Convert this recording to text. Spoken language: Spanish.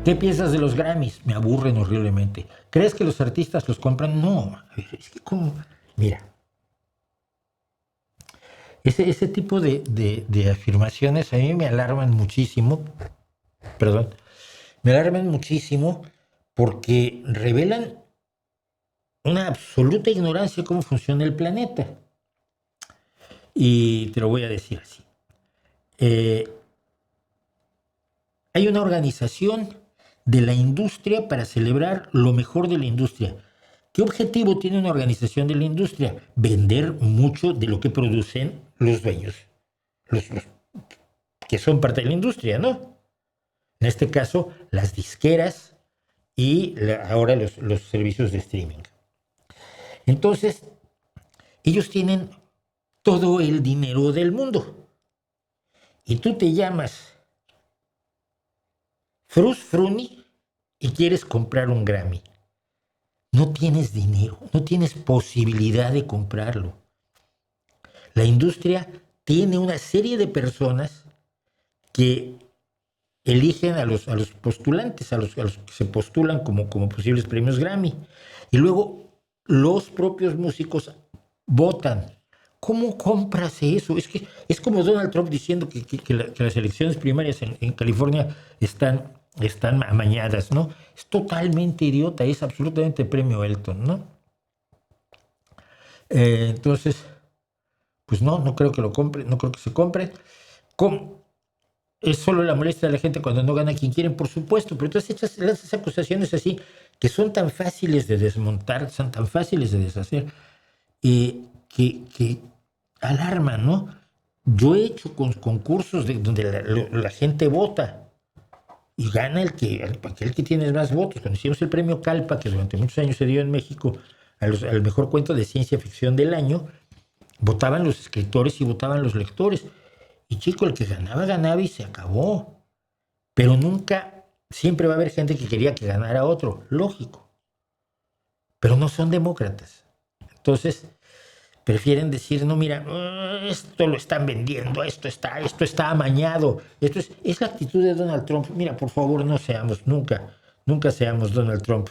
¿Qué piensas de los Grammys? Me aburren horriblemente. ¿Crees que los artistas los compran? No. A ver, es que como... Mira, ese tipo de afirmaciones a mí me alarman muchísimo. Perdón. Me alarman muchísimo porque revelan una absoluta ignorancia de cómo funciona el planeta. Y te lo voy a decir así. Eh, Hay una organización de la industria para celebrar lo mejor de la industria. ¿Qué objetivo tiene una organización de la industria? Vender mucho de lo que producen los dueños, los que son parte de la industria, ¿no? En este caso, las disqueras y ahora los servicios de streaming. Entonces, ellos tienen todo el dinero del mundo. Y tú te llamas Frus Fruni y quieres comprar un Grammy. No tienes dinero, no tienes posibilidad de comprarlo. La industria tiene una serie de personas que eligen a los postulantes, a los que se postulan como posibles premios Grammy. Y luego los propios músicos votan. ¿Cómo compras eso? Es que es como Donald Trump diciendo que las elecciones primarias en California están amañadas, ¿no? Es totalmente idiota, es absolutamente premio Elton, ¿no? Entonces, pues no creo que lo compre, no creo que se compre. ¿Cómo? Es solo la molestia de la gente cuando no gana quien quieren, por supuesto, pero entonces esas acusaciones así, que son tan fáciles de desmontar, son tan fáciles de deshacer, que alarman, ¿no? Yo he hecho concursos donde la gente vota y gana aquel que tiene más votos. Cuando hicimos el premio Calpa, que durante muchos años se dio en México al mejor cuento de ciencia ficción del año, votaban los escritores y votaban los lectores. Y chico, el que ganaba y se acabó. Pero nunca, siempre va a haber gente que quería que ganara otro, lógico. Pero no son demócratas. Entonces, prefieren decir, no, mira, esto lo están vendiendo, esto está amañado. Es la actitud de Donald Trump. Mira, por favor, no seamos, nunca seamos Donald Trump.